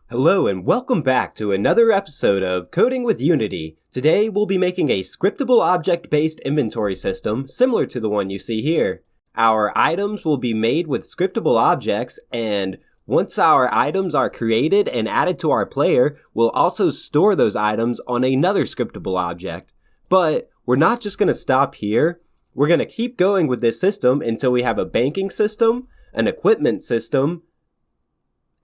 Hello and welcome back to another episode of Coding with Unity. Today we'll be making a scriptable object-based inventory system similar to the one you see here. Our items will be made with scriptable objects, and once our items are created and added to our player, we'll also store those items on another scriptable object. But we're not just going to stop here. We're going to keep going with this system until we have a banking system, an equipment system,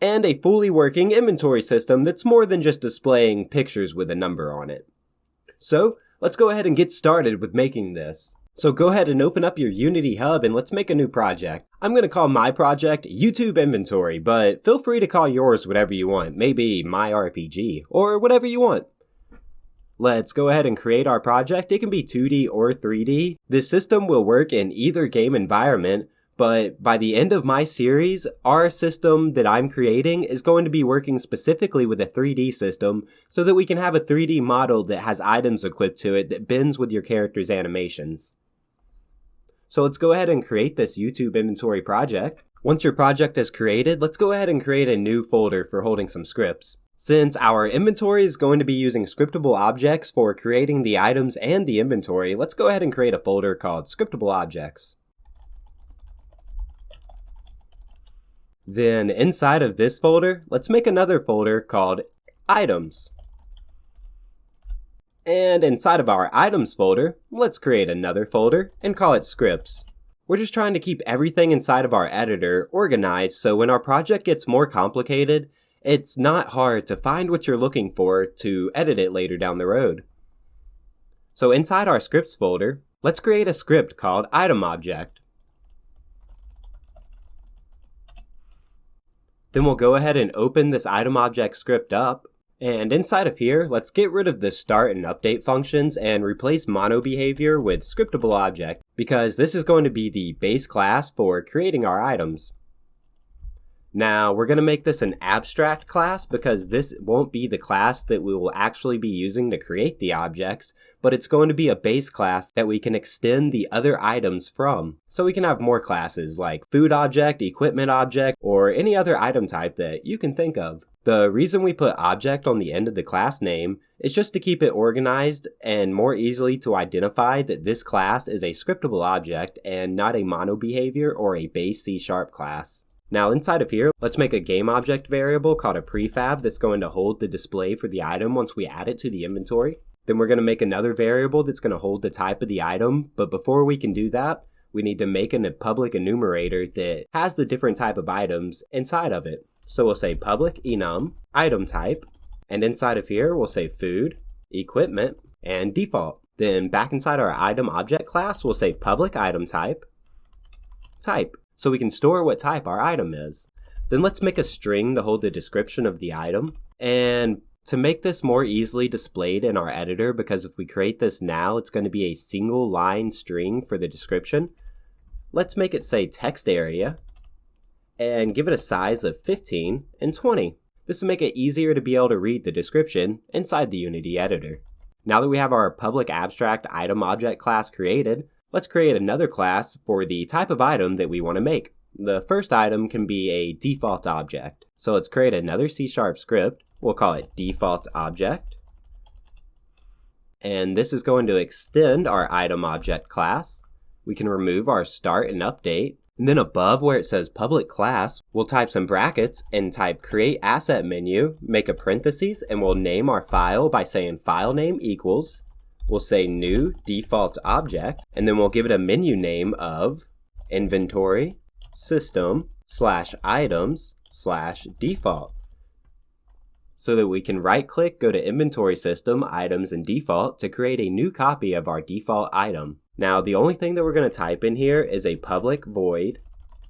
and a fully working inventory system that's more than just displaying pictures with a number on it. So, let's go ahead and get started with making this. So go ahead and open up your Unity Hub and let's make a new project. I'm going to call my project YouTube Inventory, but feel free to call yours whatever you want. Maybe My RPG, or whatever you want. Let's go ahead and create our project. It can be 2D or 3D. This system will work in either game environment, but by the end of my series, our system that I'm creating is going to be working specifically with a 3D system so that we can have a 3D model that has items equipped to it that bends with your character's animations. So let's go ahead and create this YouTube inventory project. Once your project is created, let's go ahead and create a new folder for holding some scripts. Since our inventory is going to be using scriptable objects for creating the items and the inventory, let's go ahead and create a folder called Scriptable Objects. Then inside of this folder, let's make another folder called Items. And inside of our Items folder, let's create another folder and call it Scripts. We're just trying to keep everything inside of our editor organized so when our project gets more complicated, it's not hard to find what you're looking for to edit it later down the road. So inside our Scripts folder, let's create a script called Item Object. Then we'll go ahead and open this item object script up. And inside of here, let's get rid of the start and update functions and replace mono behavior with scriptable object, because this is going to be the base class for creating our items. Now, we're going to make this an abstract class because this won't be the class that we will actually be using to create the objects, but it's going to be a base class that we can extend the other items from. So we can have more classes like food object, equipment object, or any other item type that you can think of. The reason we put object on the end of the class name is just to keep it organized and more easily to identify that this class is a scriptable object and not a mono behavior or a base C# class. Now inside of here, let's make a game object variable called a prefab that's going to hold the display for the item once we add it to the inventory. Then we're going to make another variable that's going to hold the type of the item, but before we can do that, we need to make a public enumerator that has the different type of items inside of it. So we'll say public enum, item type, and inside of here we'll say food, equipment, and default. Then back inside our item object class, we'll say public item type, so we can store what type our item is. Then let's make a string to hold the description of the item. And to make this more easily displayed in our editor, because if we create this now, it's going to be a single line string for the description. Let's make it say text area and give it a size of 15 and 20. This will make it easier to be able to read the description inside the Unity editor. Now that we have our public abstract item object class created, let's create another class for the type of item that we want to make. The first item can be a default object. So let's create another C# script. We'll call it default object. And this is going to extend our item object class. We can remove our start and update. And then above where it says public class, we'll type some brackets and type create asset menu, make a parentheses, and we'll name our file by saying file name equals. We'll say new default object, and then we'll give it a menu name of inventory system /items /default. So that we can right click, go to inventory system, items, and default to create a new copy of our default item. Now the only thing that we're going to type in here is a public void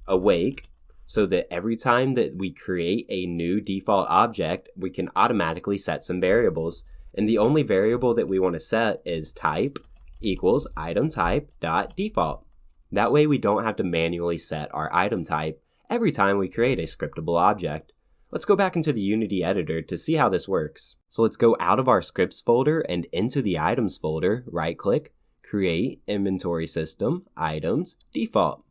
awake, so that every time that we create a new default object, we can automatically set some variables. And the only variable that we want to set is type equals item type dot default. That way we don't have to manually set our item type every time we create a scriptable object. Let's go back into the Unity editor to see how this works. So let's go out of our scripts folder and into the items folder, right click, create inventory system, items, default.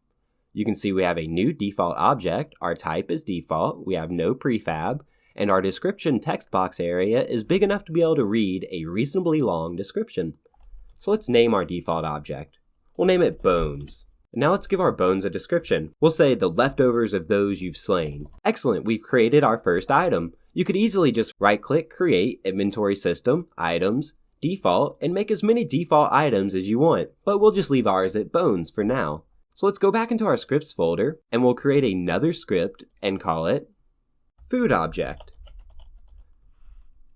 You can see we have a new default object. Our type is default. We have no prefab. and our description text box area is big enough to be able to read a reasonably long description. So let's name our default object. We'll name it Bones. And now let's give our bones a description. We'll say the leftovers of those you've slain. Excellent, we've created our first item. You could easily just right-click, create, inventory system, items, default, and make as many default items as you want, but we'll just leave ours at bones for now. So let's go back into our scripts folder, and we'll create another script and call it food object.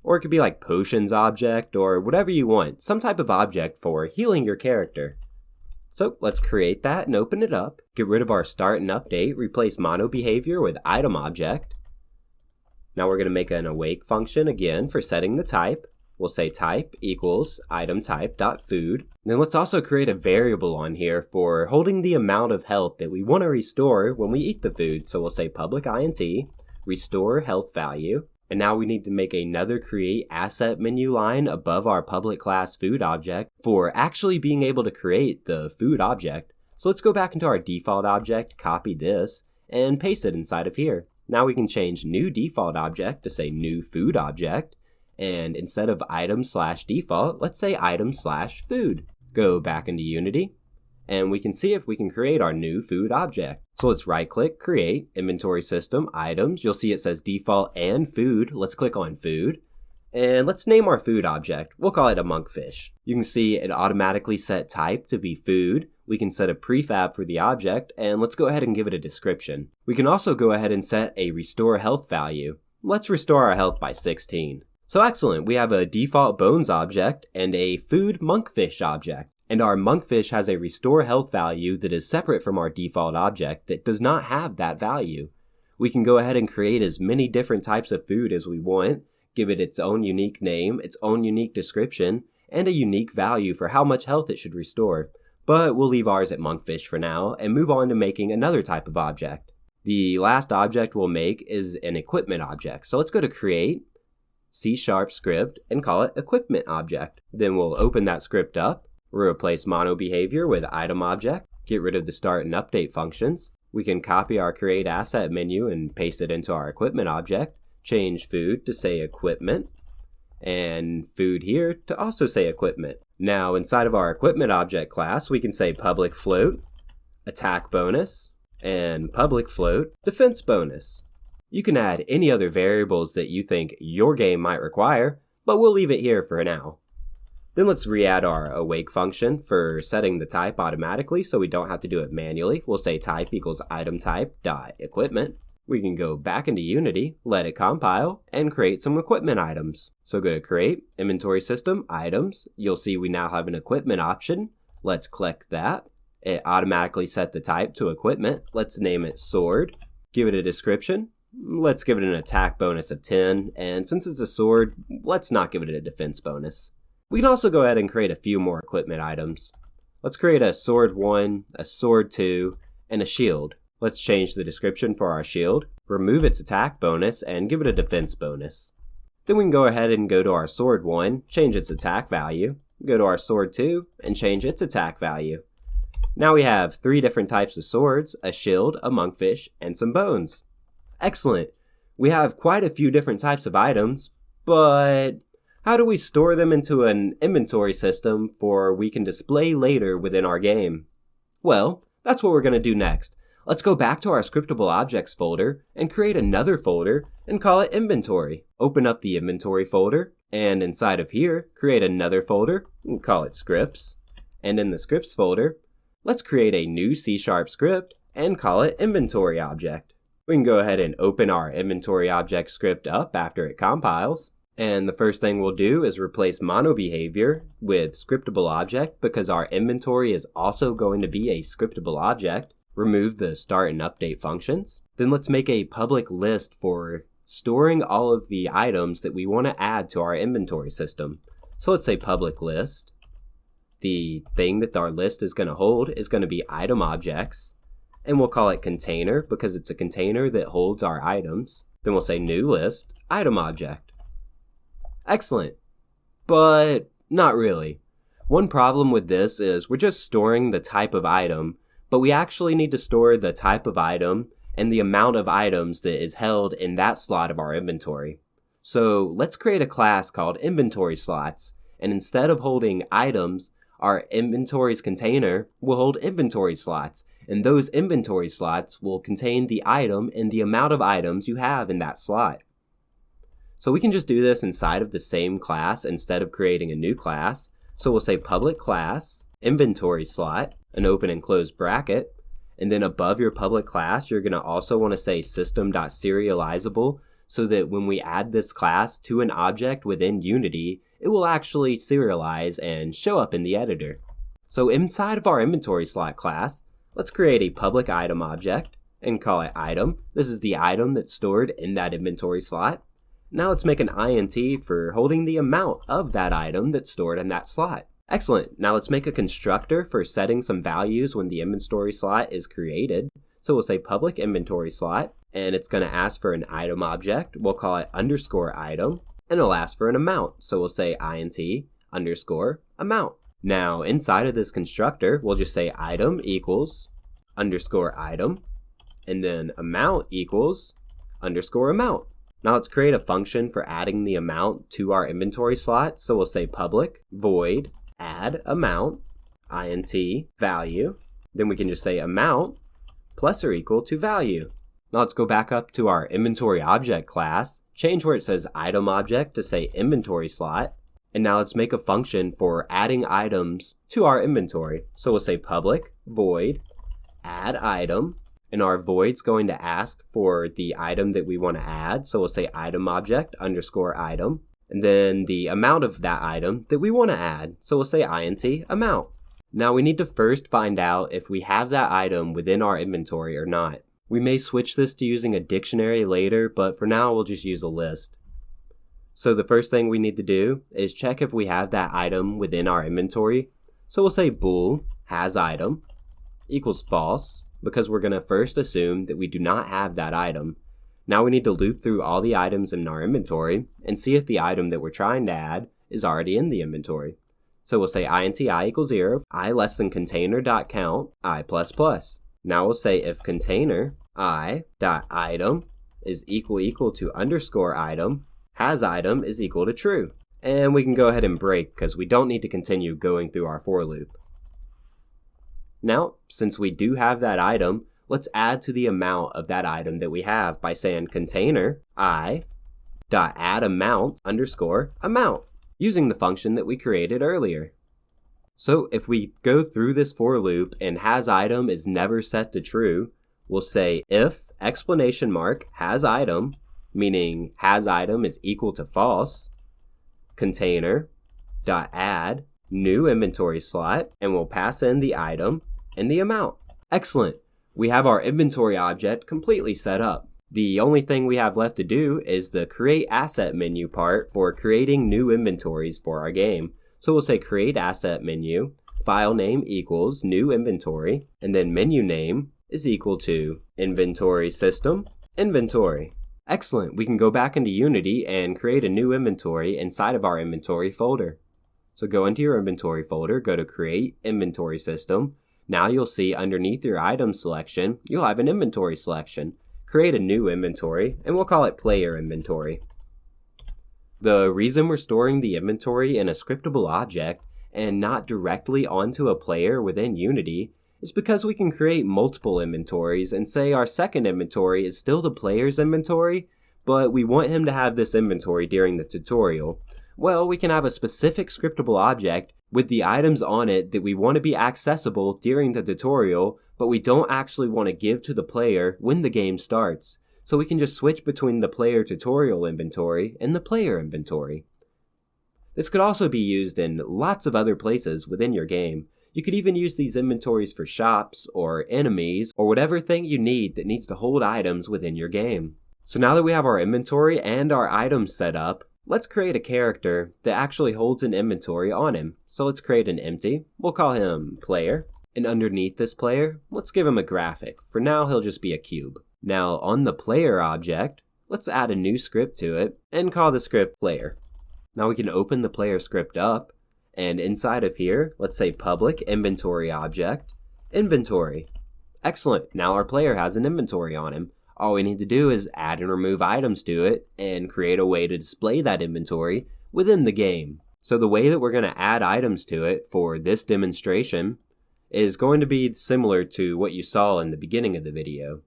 Or it could be like potions object, or whatever you want, some type of object for healing your character. So let's create that and open it up. Get rid of our start and update, replace mono behavior with item object. Now we're going to make an awake function again for setting the type. We'll say type equals item type.food. Then let's also create a variable on here for holding the amount of health that we want to restore when we eat the food. So we'll say public int, restore health value. And now we need to make another create asset menu line above our public class food object for actually being able to create the food object. So let's go back into our default object, copy this, and paste it inside of here. Now we can change new default object to say new food object. And instead of item/default, let's say item/food. Go back into Unity, and we can see if we can create our new food object. So let's right click, create, inventory system, items. You'll see it says default and food. Let's click on food. And let's name our food object. We'll call it a monkfish. You can see it automatically set type to be food. We can set a prefab for the object, and let's go ahead and give it a description. We can also go ahead and set a restore health value. Let's restore our health by 16. So excellent, we have a default bones object and a food monkfish object. And our monkfish has a restore health value that is separate from our default object that does not have that value. We can go ahead and create as many different types of food as we want, give it its own unique name, its own unique description, and a unique value for how much health it should restore. But we'll leave ours at monkfish for now and move on to making another type of object. The last object we'll make is an equipment object. So let's go to create, C# script, and call it equipment object. Then we'll open that script up. We'll replace mono behavior with item object, get rid of the start and update functions. We can copy our create asset menu and paste it into our equipment object, change food to say equipment, and food here to also say equipment. Now inside of our equipment object class, we can say public float, attack bonus, and public float, defense bonus. You can add any other variables that you think your game might require, but we'll leave it here for now. Then let's re-add our awake function for setting the type automatically so we don't have to do it manually. We'll say type equals item type.equipment. We can go back into Unity, let it compile, and create some equipment items. So go to create, inventory system, items. You'll see we now have an equipment option. Let's click that. It automatically set the type to equipment. Let's name it sword. Give it a description. Let's give it an attack bonus of 10. And since it's a sword, let's not give it a defense bonus. We can also go ahead and create a few more equipment items. Let's create a sword 1, a sword 2, and a shield. Let's change the description for our shield, remove its attack bonus, and give it a defense bonus. Then we can go ahead and go to our sword 1, change its attack value, go to our sword 2, and change its attack value. Now we have 3 different types of swords, a shield, a monkfish, and some bones. Excellent! We have quite a few different types of items, but how do we store them into an inventory system for we can display later within our game? Well, that's what we're going to do next. Let's go back to our Scriptable Objects folder and create another folder and call it Inventory. Open up the Inventory folder, and inside of here, create another folder and call it Scripts. And in the Scripts folder, let's create a new C# script and call it Inventory Object. We can go ahead and open our Inventory Object script up after it compiles. And the first thing we'll do is replace mono behavior with scriptable object because our inventory is also going to be a scriptable object. Remove the start and update functions. Then let's make a public list for storing all of the items that we want to add to our inventory system. So let's say public list. The thing that our list is going to hold is going to be item objects. And we'll call it container because it's a container that holds our items. Then we'll say new list, item object. Excellent, but not really. One problem with this is we're just storing the type of item, but we actually need to store the type of item and the amount of items that is held in that slot of our inventory. So let's create a class called inventory slots, and instead of holding items, our inventory's container will hold inventory slots, and those inventory slots will contain the item and the amount of items you have in that slot. So we can just do this inside of the same class instead of creating a new class. So we'll say public class, inventory slot, an open and close bracket, and then above your public class, you're going to also want to say system.serializable, so that when we add this class to an object within Unity, it will actually serialize and show up in the editor. So inside of our inventory slot class, let's create a public item object and call it item. This is the item that's stored in that inventory slot. Now let's make an int for holding the amount of that item that's stored in that slot. Excellent. Now let's make a constructor for setting some values when the inventory slot is created. So we'll say public inventory slot, and it's going to ask for an item object. We'll call it underscore item, and it'll ask for an amount. So we'll say int underscore amount. Now inside of this constructor, we'll just say item equals underscore item, and then amount equals underscore amount. Now let's create a function for adding the amount to our inventory slot. So we'll say public void add amount int value. Then we can just say amount plus or equal to value. Now let's go back up to our inventory object class, change where it says item object to say inventory slot, and now let's make a function for adding items to our inventory. So we'll say public void add item, and our void's going to ask for the item that we want to add. So we'll say item object underscore item, and then the amount of that item that we want to add. So we'll say int amount. Now we need to first find out if we have that item within our inventory or not. We may switch this to using a dictionary later, but for now we'll just use a list. So the first thing we need to do is check if we have that item within our inventory. So we'll say bool has item equals false, because we're going to first assume that we do not have that item. Now we need to loop through all the items in our inventory and see if the item that we're trying to add is already in the inventory. So we'll say int I equals 0, I less than container.count, I plus plus. Now we'll say if container I.item is equal to underscore item, has item is equal to true. And we can go ahead and break because we don't need to continue going through our for loop. Now, since we do have that item, let's add to the amount of that item that we have by saying container I.addAmount underscore amount, using the function that we created earlier. So if we go through this for loop and has item is never set to true, we'll say if exclamation mark has item, meaning has item is equal to false, container dot add new inventory slot, and we'll pass in the item and the amount. Excellent. We have our inventory object completely set up. The only thing we have left to do is the create asset menu part for creating new inventories for our game. So we'll say create asset menu, file name equals new inventory, and then menu name is equal to inventory system inventory. Excellent. We can go back into Unity and create a new inventory inside of our inventory folder. So go into your inventory folder, go to create inventory system. Now you'll see underneath your item selection, you'll have an inventory selection. Create a new inventory, and we'll call it player inventory. The reason we're storing the inventory in a scriptable object and not directly onto a player within Unity is because we can create multiple inventories and say our second inventory is still the player's inventory, but we want him to have this inventory during the tutorial. Well, we can have a specific scriptable object with the items on it that we want to be accessible during the tutorial, but we don't actually want to give to the player when the game starts. So we can just switch between the player tutorial inventory and the player inventory. This could also be used in lots of other places within your game. You could even use these inventories for shops or enemies or whatever thing you need that needs to hold items within your game. So now that we have our inventory and our items set up, let's create a character that actually holds an inventory on him. So let's create an empty. We'll call him player. And underneath this player, let's give him a graphic. For now, he'll just be a cube. Now on the player object, let's add a new script to it and call the script player. Now we can open the player script up, and inside of here, let's say public inventory object, inventory. Excellent, now our player has an inventory on him. All we need to do is add and remove items to it and create a way to display that inventory within the game. So the way that we're going to add items to it for this demonstration is going to be similar to what you saw in the beginning of the video.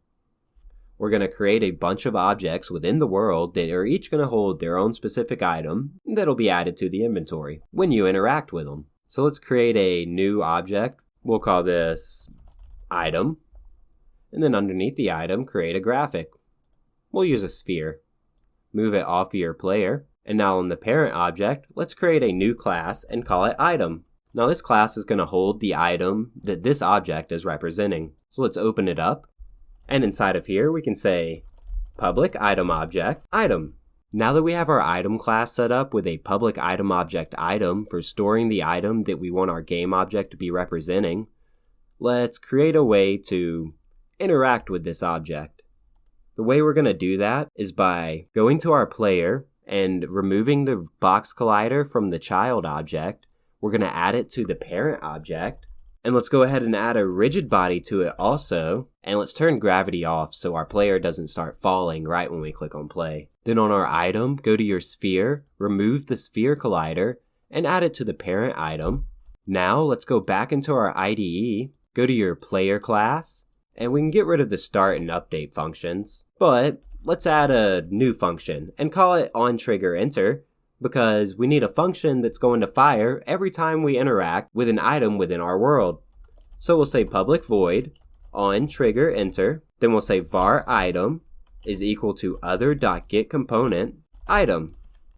We're going to create a bunch of objects within the world that are each going to hold their own specific item that'll be added to the inventory when you interact with them. So let's create a new object. We'll call this item. And then underneath the item, create a graphic. We'll use a sphere. Move it off of your player. And now in the parent object, let's create a new class and call it item. Now this class is going to hold the item that this object is representing. So let's open it up. And inside of here, we can say public item object item. Now that we have our item class set up with a public item object item for storing the item that we want our game object to be representing, let's create a way to interact with this object. The way we're going to do that is by going to our player and removing the box collider from the child object. We're going to add it to the parent object. And let's go ahead and add a rigid body to it also. And let's turn gravity off so our player doesn't start falling right when we click on play. Then on our item, go to your sphere, remove the sphere collider, and add it to the parent item. Now let's go back into our IDE, go to your player class, and we can get rid of the start and update functions. But let's add a new function and call it onTriggerEnter, because we need a function that's going to fire every time we interact with an item within our world. So we'll say public void onTriggerEnter, then we'll say var item is equal to other.getComponent item.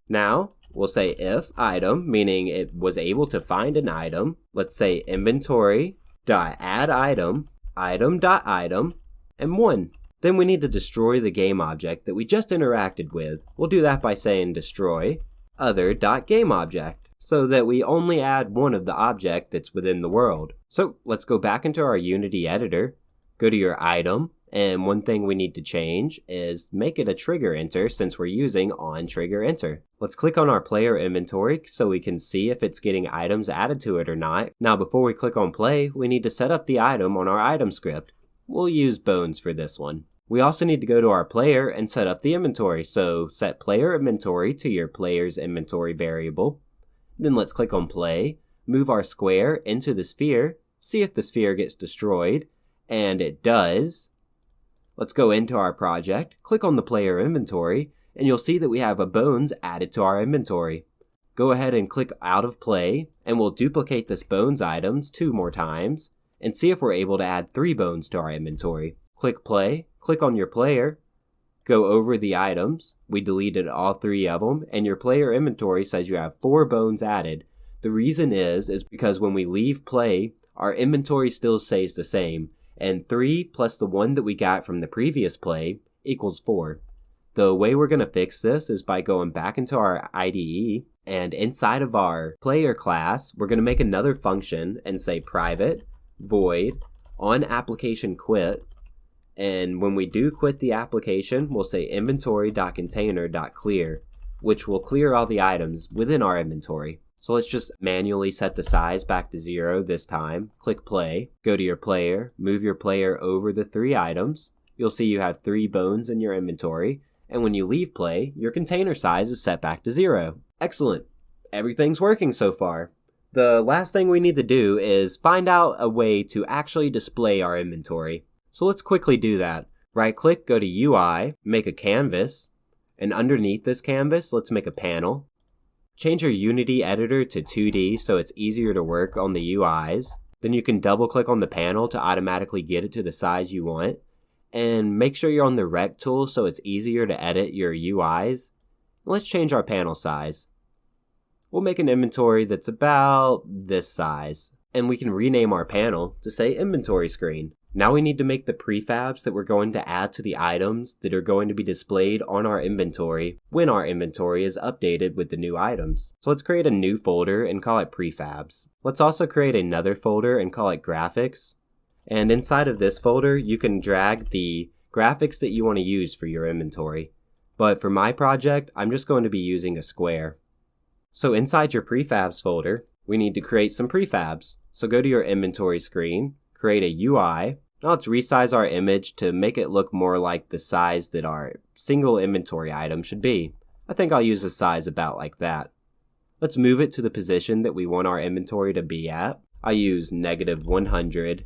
Now we'll say if item, meaning it was able to find an item. Let's say inventory.addItem item.item and 1. Then we need to destroy the game object that we just interacted with. We'll do that by saying destroy other.gameObject so that we only add one of the object that's within the world. So let's go back into our Unity editor, go to your item, and one thing we need to change is make it a trigger enter since we're using onTriggerEnter. Let's click on our player inventory so we can see if it's getting items added to it or not. Now before we click on play, we need to set up the item on our item script. We'll use bones for this one. We also need to go to our player and set up the inventory, so set player inventory to your player's inventory variable. Then let's click on play, move our square into the sphere, see if the sphere gets destroyed, and it does. Let's go into our project, click on the player inventory, and you'll see that we have a bones added to our inventory. Go ahead and click out of play, and we'll duplicate this bones items 2 more times, and see if we're able to add 3 bones to our inventory. Click play, click on your player, go over the items, we deleted all 3 of them, and your player inventory says you have 4 bones added. The reason is because when we leave play, our inventory still stays the same, and 3 plus the 1 that we got from the previous play equals 4. The way we're going to fix this is by going back into our IDE, and inside of our player class, we're going to make another function and say private void onApplicationQuit. And when we do quit the application, we'll say inventory.container.clear, which will clear all the items within our inventory. So let's just manually set the size back to 0 this time. Click play, go to your player, move your player over the 3 items. You'll see you have 3 bones in your inventory. And when you leave play, your container size is set back to 0. Excellent. Everything's working so far. The last thing we need to do is find out a way to actually display our inventory. So let's quickly do that. Right click, go to UI, make a canvas, and underneath this canvas, let's make a panel. Change your Unity editor to 2D so it's easier to work on the UIs. Then you can double click on the panel to automatically get it to the size you want. And make sure you're on the rect tool so it's easier to edit your UIs. Let's change our panel size. We'll make an inventory that's about this size. And we can rename our panel to say inventory screen. Now we need to make the prefabs that we're going to add to the items that are going to be displayed on our inventory when our inventory is updated with the new items. So let's create a new folder and call it prefabs. Let's also create another folder and call it graphics. And inside of this folder, you can drag the graphics that you want to use for your inventory. But for my project, I'm just going to be using a square. So inside your prefabs folder, we need to create some prefabs. So go to your inventory screen, create a UI, Now let's resize our image to make it look more like the size that our single inventory item should be. I think I'll use a size about like that. Let's move it to the position that we want our inventory to be at. I use -100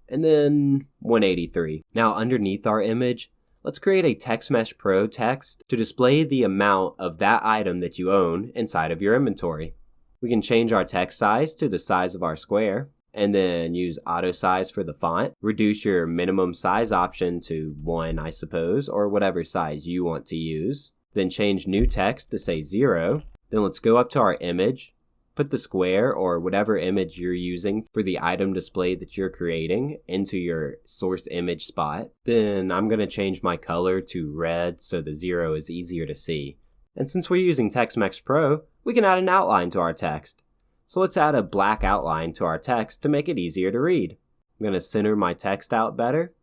and then 183. Now underneath our image, let's create a TextMesh Pro text to display the amount of that item that you own inside of your inventory. We can change our text size to the size of our square, and then use auto size for the font. Reduce your minimum size option to 1, I suppose, or whatever size you want to use. Then change new text to say 0. Then let's go up to our image, put the square or whatever image you're using for the item display that you're creating into your source image spot. Then I'm going to change my color to red so the 0 is easier to see. And since we're using TextMesh Pro, we can add an outline to our text. So let's add a black outline to our text to make it easier to read. I'm going to center my text out better.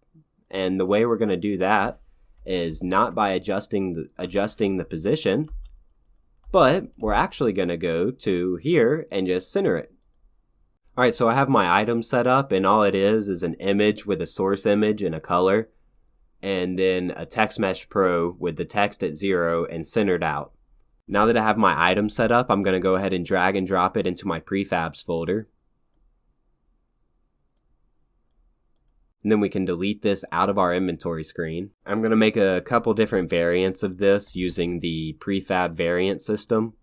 And the way we're going to do that is not by adjusting the position, but we're actually going to go to here and just center it. Alright, so I have my item set up, and all it is an image with a source image and a color, and then a TextMesh Pro with the text at 0 and centered out. Now that I have my item set up, I'm going to go ahead and drag and drop it into my Prefabs folder. And then we can delete this out of our inventory screen. I'm going to make a couple different variants of this using the Prefab Variant system.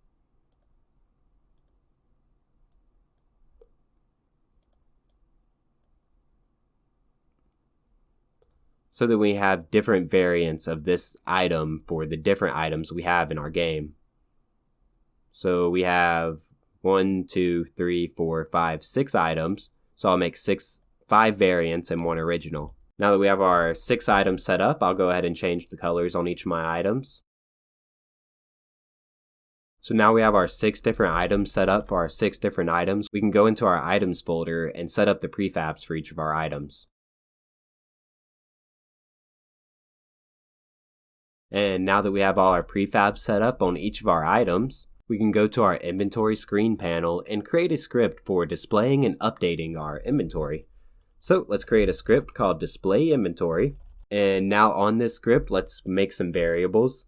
So that we have different variants of this item for the different items we have in our game. So we have 1, 2, 3, 4, 5, 6 items. So I'll make 5 variants and 1 original. Now that we have our 6 items set up, I'll go ahead and change the colors on each of my items. So now we have our 6 different items set up for our 6 different items. We can go into our items folder and set up the prefabs for each of our items. And now that we have all our prefabs set up on each of our items, we can go to our inventory screen panel and create a script for displaying and updating our inventory. So let's create a script called display inventory. And now on this script, let's make some variables.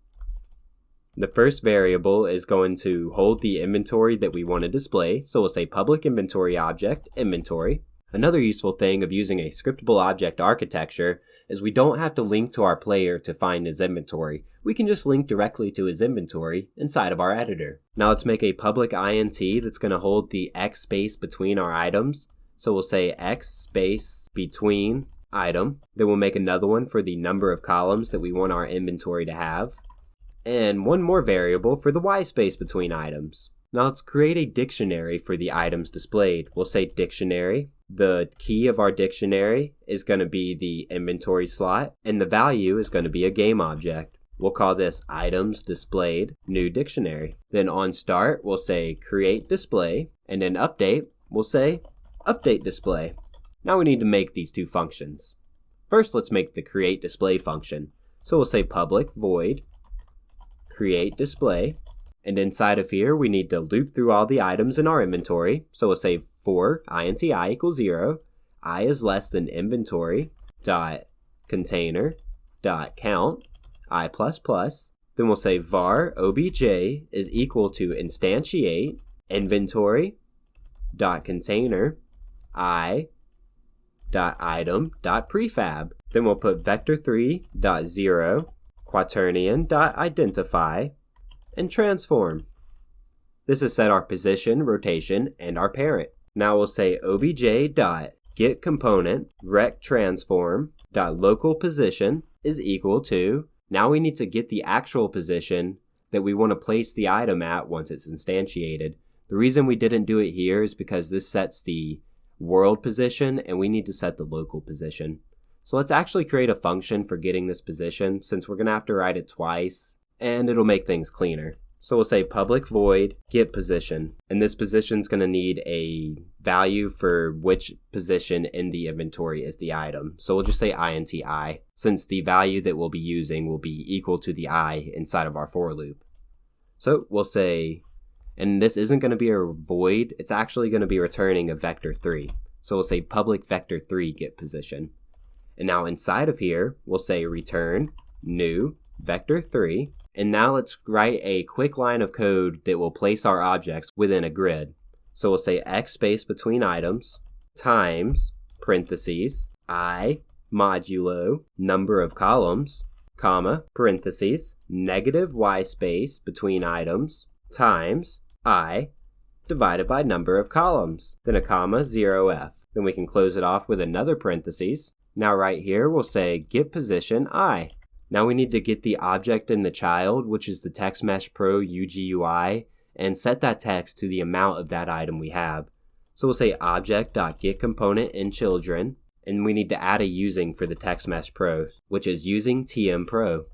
The first variable is going to hold the inventory that we want to display. So we'll say public inventory object inventory. Another useful thing of using a scriptable object architecture is we don't have to link to our player to find his inventory. We can just link directly to his inventory inside of our editor. Now let's make a public int that's going to hold the x space between our items. So we'll say x space between item. Then we'll make another one for the number of columns that we want our inventory to have. And one more variable for the y space between items. Now let's create a dictionary for the items displayed. We'll say dictionary. The key of our dictionary is going to be the inventory slot, and the value is going to be a game object. We'll call this items displayed new dictionary. Then on start, we'll say create display, and then update, we'll say update display. Now we need to make these 2 functions. First, let's make the create display function. So we'll say public void create display. And inside of here, we need to loop through all the items in our inventory. So we'll say for int I equals 0, I is less than inventory dot container dot count I plus plus. Then we'll say var obj is equal to instantiate inventory dot container I dot item dot prefab. Then we'll put vector3 dot 0 quaternion dot identify and transform. This has set our position, rotation, and our parent. Now we'll say obj dot get component rect transform dot local position is equal to. Now we need to get the actual position that we want to place the item at once it's instantiated. The reason we didn't do it here is because this sets the world position and we need to set the local position. So let's actually create a function for getting this position since we're going to have to write it twice and it'll make things cleaner. So we'll say public void get position, and this position is going to need a value for which position in the inventory is the item. So we'll just say int I, since the value that we'll be using will be equal to the I inside of our for loop. So we'll say, and this isn't going to be a void, it's actually going to be returning a vector3. So we'll say public vector3 get position. And now inside of here, we'll say return new vector3. And now let's write a quick line of code that will place our objects within a grid. So we'll say x space between items times parentheses I modulo number of columns, comma, parentheses, negative y space between items times I divided by number of columns, then a comma, 0f. Then we can close it off with another parentheses. Now right here, we'll say get position I. Now we need to get the object in the child, which is the Text Mesh Pro UGUI, and set that text to the amount of that item we have. So we'll say object.getComponent in children, and we need to add a using for the Text Mesh Pro, which is using TM Pro.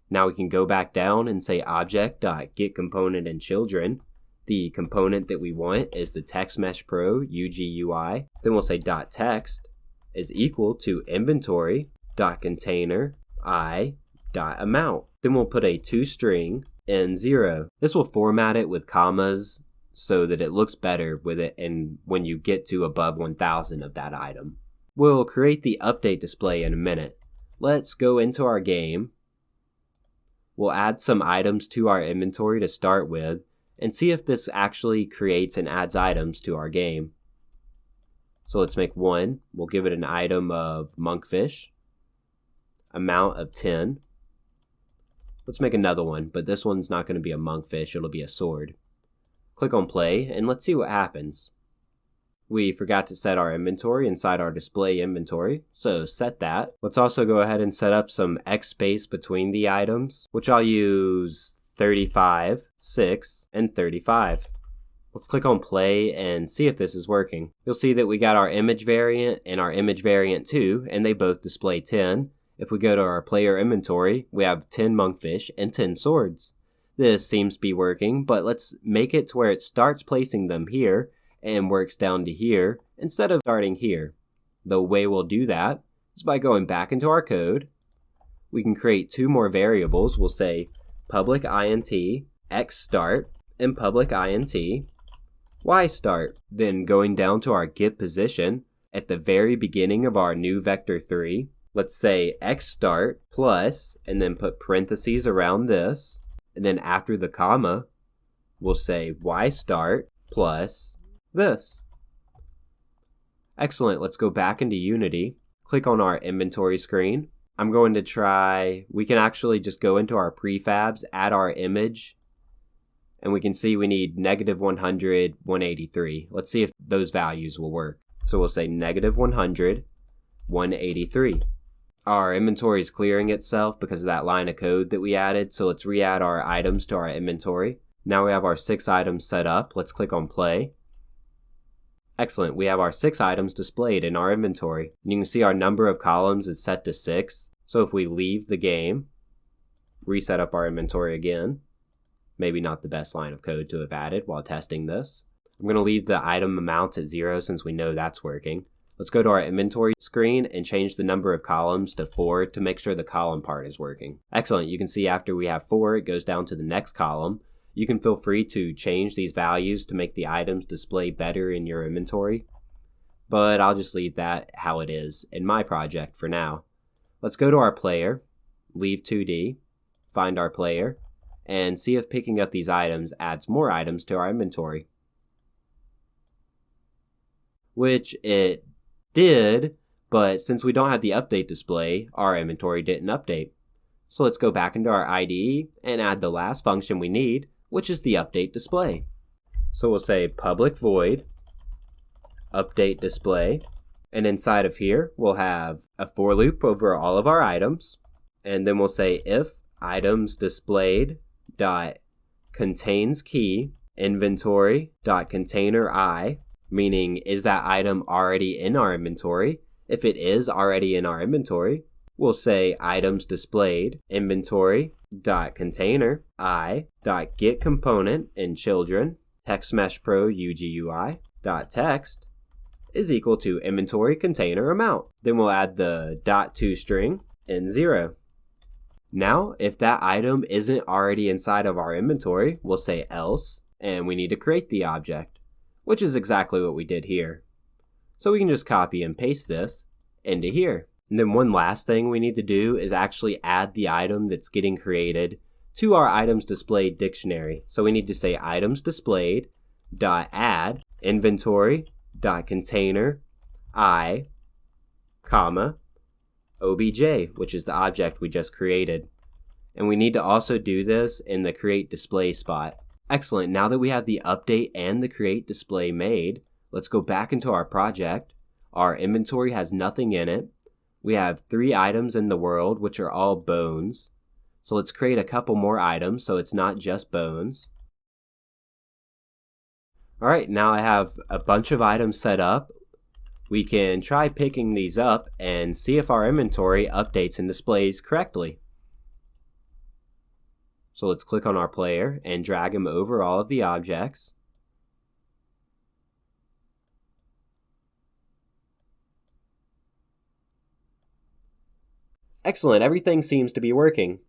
Now we can go back down and say object.getComponent in children. The component that we want is the Text Mesh Pro UGUI. Then we'll say .text is equal to inventory.container I.amount. Then we'll put a toString in 0. This will format it with commas so that it looks better with it and when you get to above 1000 of that item. We'll create the update display in a minute. Let's go into our game. We'll add some items to our inventory to start with and see if this actually creates and adds items to our game. So let's make one. We'll give it an item of monkfish, amount of 10. Let's make another one, but this one's not going to be a monkfish, it'll be a sword. Click on play and let's see what happens. We forgot to set our inventory inside our display inventory, so set that. Let's also go ahead and set up some X space between the items, which I'll use 35, 6, and 35. Let's click on play and see if this is working. You'll see that we got our image variant and our image variant 2, and they both display 10. If we go to our player inventory, we have 10 monkfish and 10 swords. This seems to be working, but let's make it to where it starts placing them here and works down to here instead of starting here. The way we'll do that is by going back into our code. We can create two more variables. We'll say public int x start and public int y start. Then going down to our get position at the very beginning of our new vector3, let's say x start plus, and then put parentheses around this. And then after the comma, we'll say y start plus this. Excellent. Let's go back into Unity. Click on our inventory screen. I'm going to try, we can actually just go into our prefabs, add our image, and we can see we need -100, 183. Let's see if those values will work. So we'll say -100, 183. Our inventory is clearing itself because of that line of code that we added, so let's re-add our items to our inventory. Now we have our 6 items set up. Let's click on play. Excellent, we have our 6 items displayed in our inventory. And you can see our number of columns is set to 6. So if we leave the game, reset up our inventory again, maybe not the best line of code to have added while testing this. I'm going to leave the item amounts at 0 since we know that's working. Let's go to our inventory screen and change the number of columns to 4 to make sure the column part is working. Excellent, you can see after we have 4, it goes down to the next column. You can feel free to change these values to make the items display better in your inventory, but I'll just leave that how it is in my project for now. Let's go to our player, leave 2D, find our player, and see if picking up these items adds more items to our inventory. Which it did, but since we don't have the update display, our inventory didn't update. So let's go back into our IDE and add the last function we need, which is the update display. So we'll say public void update display, and inside of here we'll have a for loop over all of our items, and then we'll say if items displayed dot contains key inventory dot container I, meaning is that item already in our inventory? If it is already in our inventory, we'll say items displayed inventory dot container I dot get component in children text mesh pro UGUI dot text is equal to inventory container amount. Then we'll add the .toString in 0. Now, if that item isn't already inside of our inventory, we'll say else, and we need to create the object, which is exactly what we did here. So we can just copy and paste this into here. And then one last thing we need to do is actually add the item that's getting created to our items displayed dictionary. So we need to say items displayed dot add inventory dot container I, comma, obj, which is the object we just created. And we need to also do this in the create display spot. Excellent. Now that we have the update and the create display made, let's go back into our project. Our inventory has nothing in it. We have 3 items in the world, which are all bones. So let's create a couple more items so it's not just bones. Alright, now I have a bunch of items set up. We can try picking these up and see if our inventory updates and displays correctly. So let's click on our player and drag him over all of the objects. Excellent, everything seems to be working.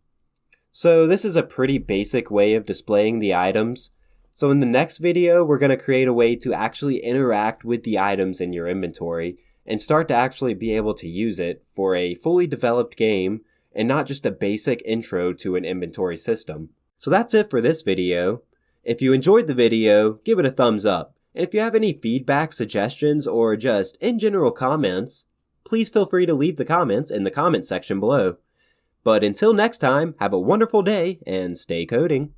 So this is a pretty basic way of displaying the items. So in the next video, we're going to create a way to actually interact with the items in your inventory and start to actually be able to use it for a fully developed game and not just a basic intro to an inventory system. So that's it for this video. If you enjoyed the video, give it a thumbs up. And if you have any feedback, suggestions, or just in general comments, please feel free to leave the comments in the comment section below. But until next time, have a wonderful day and stay coding.